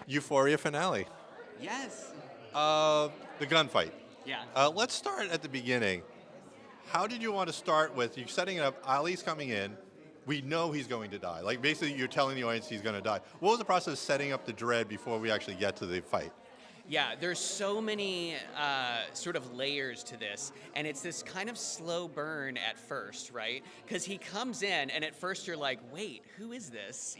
Euphoria finale. Yes. The gunfight. Yeah. Let's start at the beginning. How did you want to start with you setting it up? Ali's coming in. We know he's going to die. Like basically, you're telling the audience he's going to die. What was the process of setting up the dread before we actually get to the fight? Yeah, there's so many sort of layers to this, and it's this kind of slow burn at first, right? Because he comes in, and at first you're like, "Wait, who is this?"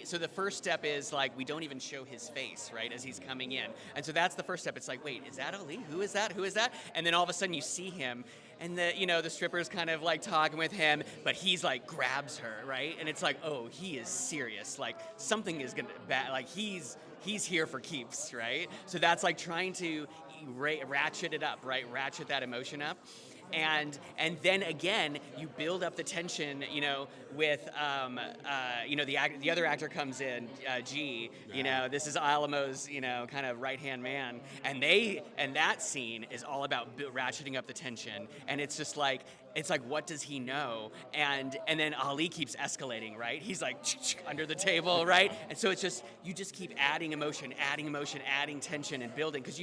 So the first step is like we don't even show his face, right, as he's coming in, and so that's the first step. It's like, "Wait, is that Ali? Who is that? Who is that?" And then all of a sudden you see him, and the stripper's kind of like talking with him, but he's like grabs her, right? And it's like, "Oh, he is serious. Like something is gonna bad. Like he's here for keeps, right?" So that's like trying to ratchet it up, right? Ratchet that emotion up. And then again, you build up the tension, with the other actor comes in, G, this is Alamo's, kind of right hand man, and that scene is all about ratcheting up the tension, and it's just like what does he know? And then Ali keeps escalating, right? He's like under the table, right? And so it's just you just keep adding emotion, adding tension, and building because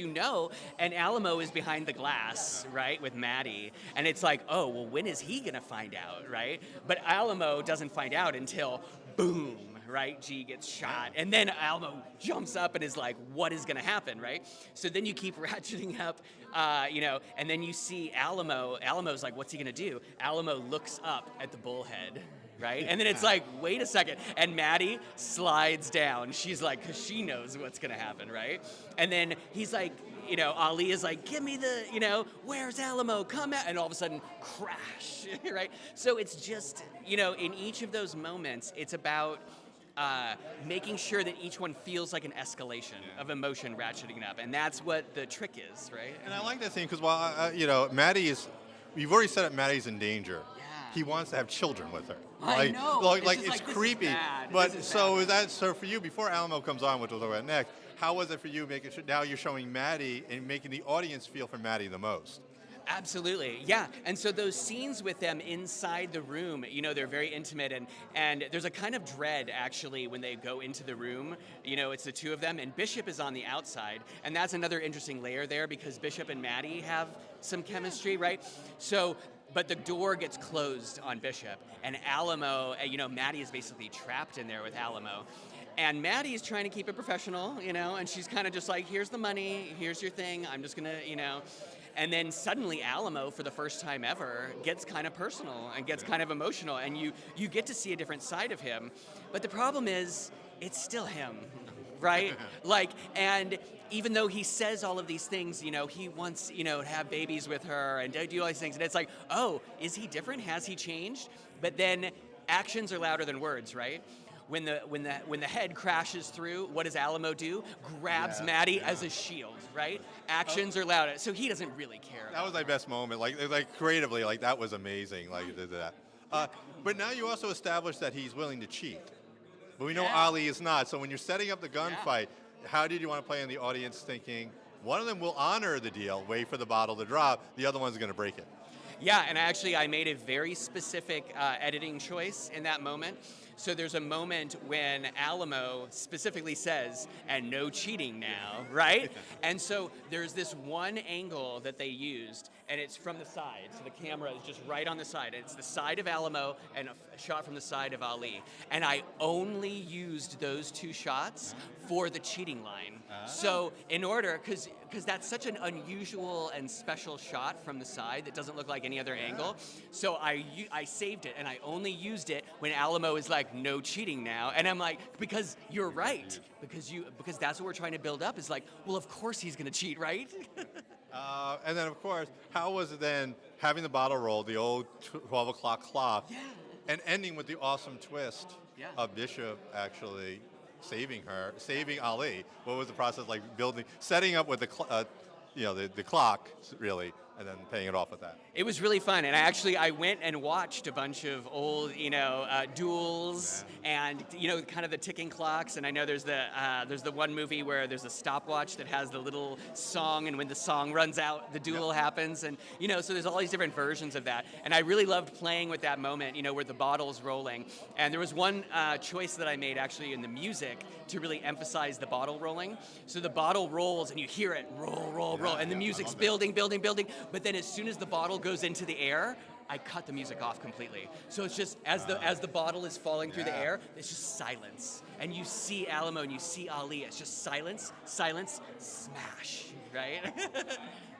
and Alamo is behind the glass, right, with Maddie, and it's like, oh well, when is he gonna find out, right? But Alamo doesn't find out until boom, right? G gets shot, and then Alamo jumps up and is like, what is gonna happen, right? So then you keep ratcheting up, and then you see Alamo. Alamo's like, what's he gonna do? Alamo looks up at the bullhead, right? And then it's like, wait a second. And Maddie slides down. She's like, because she knows what's going to happen, right? And then he's like, Ali is like, give me where's Alamo? Come out. And all of a sudden, crash, right? So it's just, in each of those moments, it's about making sure that each one feels like an escalation of emotion ratcheting up. And that's what the trick is, right? And I like that scene because Maddie is. You've already said that Maddie's in danger. Yeah. He wants to have children with her. I know. Like This it's is like, creepy. This is bad. But This is so bad. is that so for you before Alamo comes on, which we'll talk about next? How was it for you making sure now you're showing Maddie and making the audience feel for Maddie the most? Absolutely, yeah. And so those scenes with them inside the room, they're very intimate, and there's a kind of dread actually when they go into the room. It's the two of them, and Bishop is on the outside, and that's another interesting layer there because Bishop and Maddie have some chemistry, right? So. But the door gets closed on Bishop, and Alamo, Maddie is basically trapped in there with Alamo. And Maddie is trying to keep it professional, and she's kind of just like, here's the money, here's your thing, I'm just gonna, And then suddenly Alamo, for the first time ever, gets kind of personal and gets kind of emotional, and you get to see a different side of him. But the problem is, it's still him. Right? And even though he says all of these things, he wants, to have babies with her and do all these things. And it's like, oh, is he different? Has he changed? But then actions are louder than words, right? When the head crashes through, what does Alamo do? Grabs Maddie as a shield, right? Actions are louder. So he doesn't really care. That was my best moment. Like creatively, like that was amazing. Like you did that. But now you also established that he's willing to cheat. But we know Ali is not. So when you're setting up the gunfight, how did you want to play in the audience thinking one of them will honor the deal, wait for the bottle to drop, the other one's going to break it? Yeah, and actually I made a very specific editing choice in that moment. So there's a moment when Alamo specifically says, and no cheating now, right? And so there's this one angle that they used, and it's from the side. So the camera is just right on the side. It's the side of Alamo and a shot from the side of Ali. And I only used those two shots for the cheating line. So in order, because that's such an unusual and special shot from the side that doesn't look like any other angle. So I saved it, and I only used it when Alamo is like, no cheating now. And I'm like, because you're right. Because that's what we're trying to build up is like, well, of course he's going to cheat, right? And then, of course, how was it then having the bottle roll, the old 12 o'clock clock, and ending with the awesome twist of Bishop actually saving Ali? What was the process like setting up with the clock, really, and then paying it off with that. It was really fun, and I went and watched a bunch of old, duels, and kind of the ticking clocks. And I know there's the one movie where there's a stopwatch that has the little song, and when the song runs out, the duel happens, and so there's all these different versions of that. And I really loved playing with that moment, where the bottle's rolling. And there was one choice that I made actually in the music to really emphasize the bottle rolling. So the bottle rolls, and you hear it roll, roll, roll, and the music's building, building, building. But then as soon as the bottle goes into the air, I cut the music off completely. So it's just as the bottle is falling through the air, it's just silence. And you see Alamo and you see Ali, it's just silence, silence, smash, right?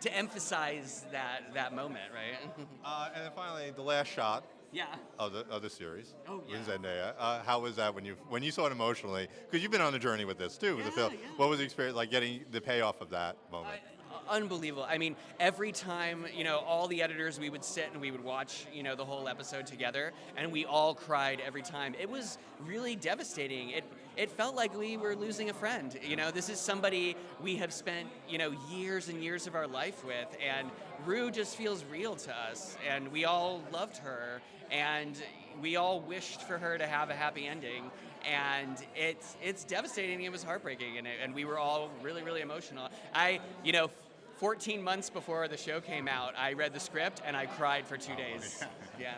To emphasize that moment, right? And then finally, the last shot Yeah. of the series Oh, yeah. with Zendaya. How was that when you saw it emotionally? Because you've been on the journey with this too, with the film. Yeah. What was the experience like getting the payoff of that moment? Unbelievable. I mean, every time, all the editors, we would sit and we would watch, the whole episode together, and we all cried every time. It was really devastating. It felt like we were losing a friend. This is somebody we have spent, years and years of our life with, and Rue just feels real to us, and we all loved her, and we all wished for her to have a happy ending. And it's devastating. It was heartbreaking, and we were all really, really emotional. 14 months before the show came out, I read the script and I cried for 2 days. Yeah.